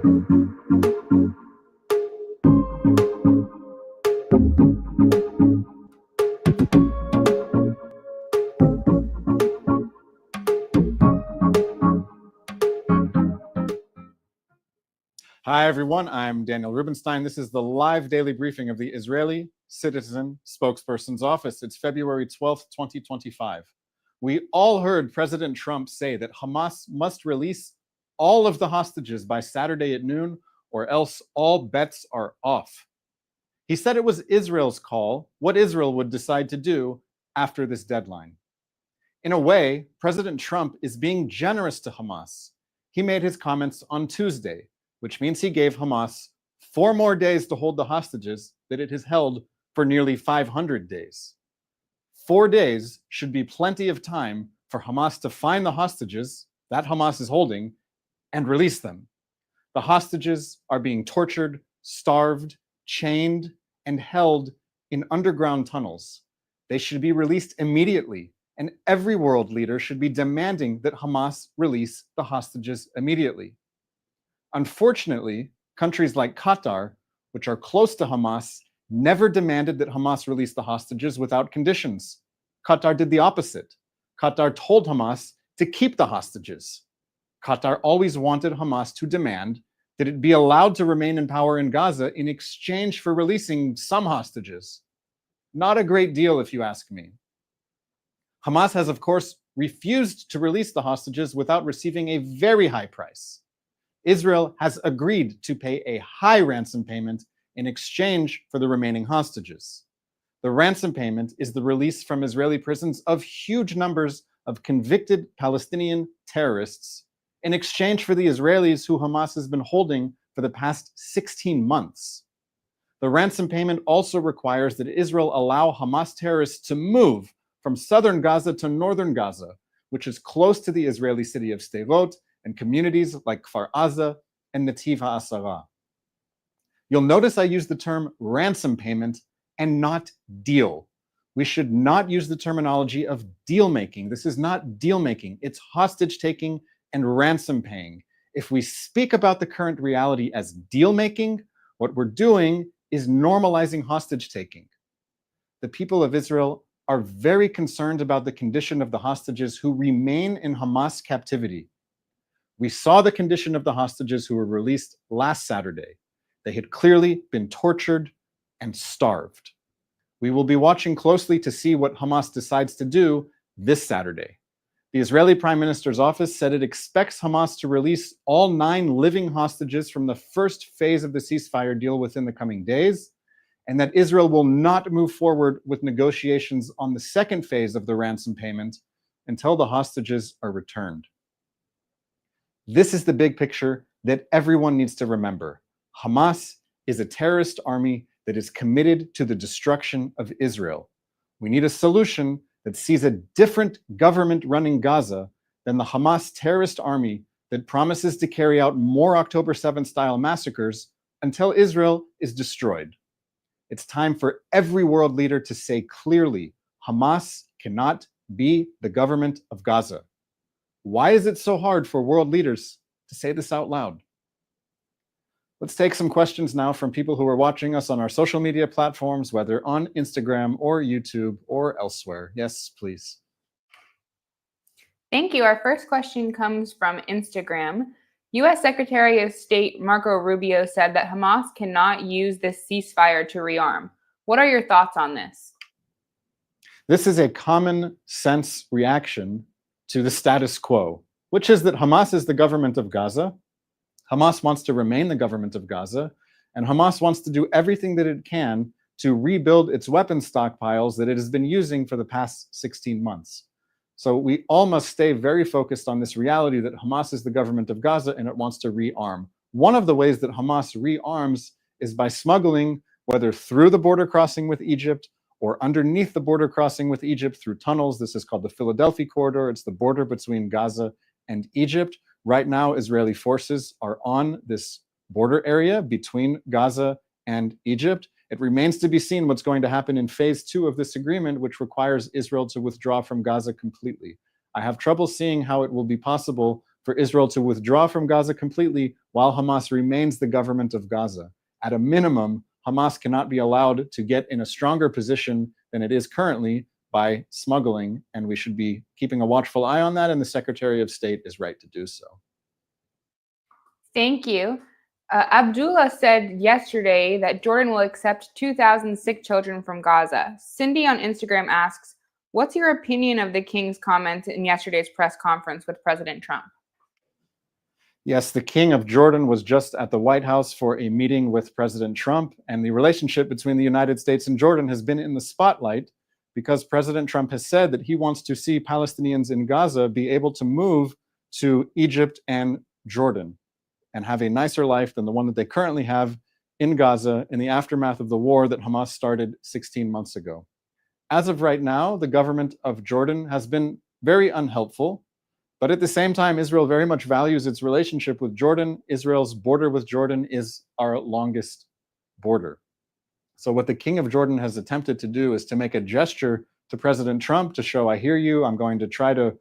Hi, everyone. I'm Daniel Rubenstein. This is the live daily briefing of the Israeli Citizen Spokesperson's Office. It's February 12th, 2025. We all heard President Trump say that Hamas must release all of the hostages by Saturday at noon, or else all bets are off. He said it was Israel's call, what Israel would decide to do after this deadline. In a way, President Trump is being generous to Hamas. He made his comments on Tuesday, which means he gave Hamas 4 more days to hold the hostages that it has held for nearly 500 days. 4 days should be plenty of time for Hamas to find the hostages that Hamas is holding and release them. The hostages are being tortured, starved, chained, and held in underground tunnels. They should be released immediately, and every world leader should be demanding that Hamas release the hostages immediately. Unfortunately, countries like Qatar, which are close to Hamas, never demanded that Hamas release the hostages without conditions. Qatar did the opposite. Qatar told Hamas to keep the hostages. Qatar always wanted Hamas to demand that it be allowed to remain in power in Gaza in exchange for releasing some hostages. Not a great deal, if you ask me. Hamas has, of course, refused to release the hostages without receiving a very high price. Israel has agreed to pay a high ransom payment in exchange for the remaining hostages. The ransom payment is the release from Israeli prisons of huge numbers of convicted Palestinian terrorists in exchange for the Israelis who Hamas has been holding for the past 16 months. The ransom payment also requires that Israel allow Hamas terrorists to move from southern Gaza to northern Gaza, which is close to the Israeli city of Sderot and communities like Kfar Aza and Netiv HaAsara. You'll notice I use the term ransom payment and not deal. We should not use the terminology of deal making. This is not deal making, it's hostage taking and ransom paying. If we speak about the current reality as deal making, what we're doing is normalizing hostage taking. The people of Israel are very concerned about the condition of the hostages who remain in Hamas captivity. We saw the condition of the hostages who were released last Saturday. They had clearly been tortured and starved. We will be watching closely to see what Hamas decides to do this Saturday. The Israeli Prime Minister's office said it expects Hamas to release all 9 living hostages from the first phase of the ceasefire deal within the coming days, and that Israel will not move forward with negotiations on the second phase of the ransom payment until the hostages are returned. This is the big picture that everyone needs to remember. Hamas is a terrorist army that is committed to the destruction of Israel. We need a solution that sees a different government running Gaza than the Hamas terrorist army that promises to carry out more October 7th style massacres until Israel is destroyed. It's time for every world leader to say clearly, Hamas cannot be the government of Gaza. Why is it so hard for world leaders to say this out loud? Let's take some questions now from people who are watching us on our social media platforms, whether on Instagram or YouTube or elsewhere. Yes, please. Thank you. Our first question comes from Instagram. U.S. Secretary of State Marco Rubio said that Hamas cannot use this ceasefire to rearm. What are your thoughts on this? This is a common sense reaction to the status quo, which is that Hamas is the government of Gaza. Hamas wants to remain the government of Gaza, and Hamas wants to do everything that it can to rebuild its weapons stockpiles that it has been using for the past 16 months. So we all must stay very focused on this reality that Hamas is the government of Gaza and it wants to rearm. One of the ways that Hamas rearms is by smuggling, whether through the border crossing with Egypt or underneath the border crossing with Egypt through tunnels. This is called the Philadelphia corridor. It's the border between Gaza and Egypt. Right now, Israeli forces are on this border area between Gaza and Egypt. It remains to be seen what's going to happen in phase 2 of this agreement, which requires Israel to withdraw from Gaza completely. I have trouble seeing how it will be possible for Israel to withdraw from Gaza completely while Hamas remains the government of Gaza. At a minimum, Hamas cannot be allowed to get in a stronger position than it is currently by smuggling, and we should be keeping a watchful eye on that, and the Secretary of State is right to do so. Thank you. Abdullah said yesterday that Jordan will accept 2,000 sick children from Gaza. Cindy on Instagram asks, what's your opinion of the king's comments in yesterday's press conference with President Trump? Yes, the King of Jordan was just at the White House for a meeting with President Trump, and the relationship between the United States and Jordan has been in the spotlight because President Trump has said that he wants to see Palestinians in Gaza be able to move to Egypt and Jordan and have a nicer life than the one that they currently have in Gaza in the aftermath of the war that Hamas started 16 months ago. As of right now, the government of Jordan has been very unhelpful, but at the same time, Israel very much values its relationship with Jordan. Israel's border with Jordan is our longest border. So what the King of Jordan has attempted to do is to make a gesture to President Trump to show, I hear you, I'm going to try to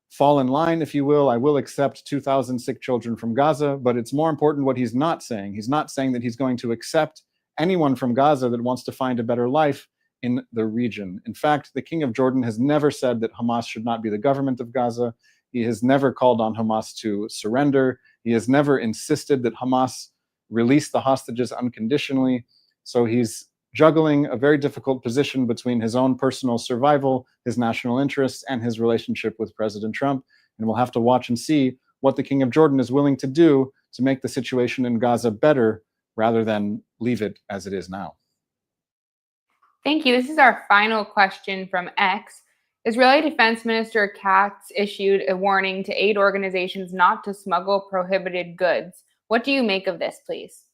fall in line, if you will. I will accept 2,000 sick children from Gaza, but it's more important what he's not saying. He's not saying that he's going to accept anyone from Gaza that wants to find a better life in the region. In fact, the King of Jordan has never said that Hamas should not be the government of Gaza. He has never called on Hamas to surrender. He has never insisted that Hamas release the hostages unconditionally. So he's juggling a very difficult position between his own personal survival, his national interests, and his relationship with President Trump. And we'll have to watch and see what the King of Jordan is willing to do to make the situation in Gaza better rather than leave it as it is now. Thank you. This is our final question from X. Israeli Defense Minister Katz issued a warning to aid organizations not to smuggle prohibited goods. What do you make of this, please?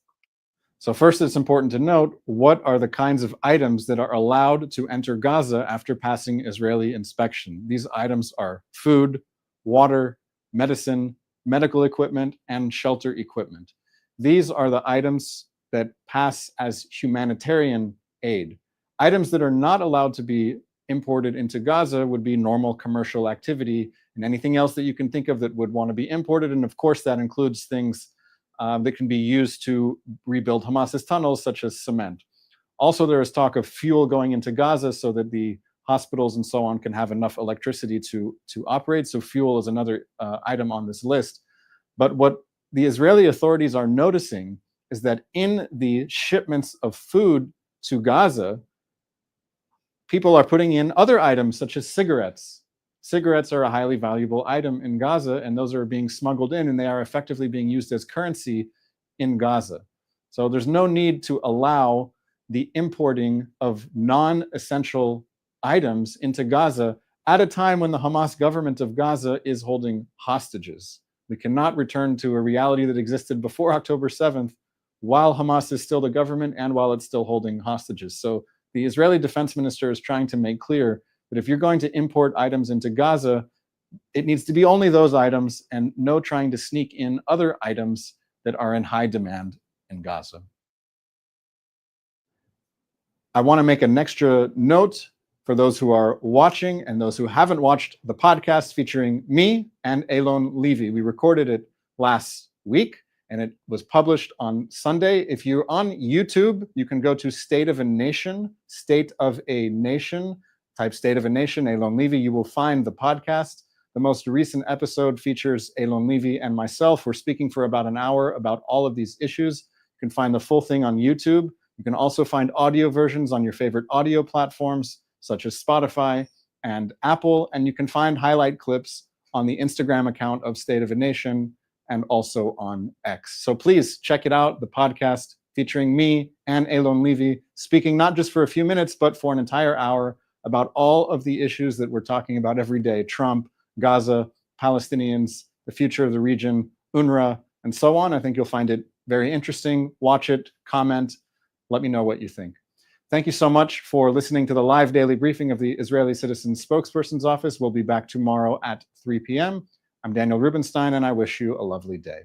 So first, it's important to note, what are the kinds of items that are allowed to enter Gaza after passing Israeli inspection? These items are food, water, medicine, medical equipment, and shelter equipment. These are the items that pass as humanitarian aid. Items that are not allowed to be imported into Gaza would be normal commercial activity and anything else that you can think of that would want to be imported. And of course, that includes things that can be used to rebuild Hamas's tunnels, such as cement. Also, there is talk of fuel going into Gaza so that the hospitals and so on can have enough electricity to operate. So fuel is another item on this list. But what the Israeli authorities are noticing is that in the shipments of food to Gaza, people are putting in other items such as cigarettes. Cigarettes are a highly valuable item in Gaza, and those are being smuggled in, and they are effectively being used as currency in Gaza. So there's no need to allow the importing of non-essential items into Gaza at a time when the Hamas government of Gaza is holding hostages. We cannot return to a reality that existed before October 7th while Hamas is still the government and while it's still holding hostages. So the Israeli defense minister is trying to make clear that if you're going to import items into Gaza, it needs to be only those items and no trying to sneak in other items that are in high demand in Gaza. I want to make an extra note for those who are watching and those who haven't watched the podcast featuring me and Elon Levy. We recorded it last week and it was published on Sunday. If you're on YouTube, you can go to State of a Nation, type State of a Nation, Elon Levy. You will find the podcast. The most recent episode features Elon Levy and myself. We're speaking for about an hour about all of these issues. You can find the full thing on YouTube. You can also find audio versions on your favorite audio platforms, such as Spotify and Apple. And you can find highlight clips on the Instagram account of State of a Nation and also on X. So please check it out, the podcast featuring me and Elon Levy, speaking not just for a few minutes, but for an entire hour about all of the issues that we're talking about every day: Trump, Gaza, Palestinians, the future of the region, UNRWA, and so on. I think you'll find it very interesting. Watch it, comment, let me know what you think. Thank you so much for listening to the live daily briefing of the Israeli Citizen Spokesperson's Office. We'll be back tomorrow at 3 p.m. I'm Daniel Rubenstein, and I wish you a lovely day.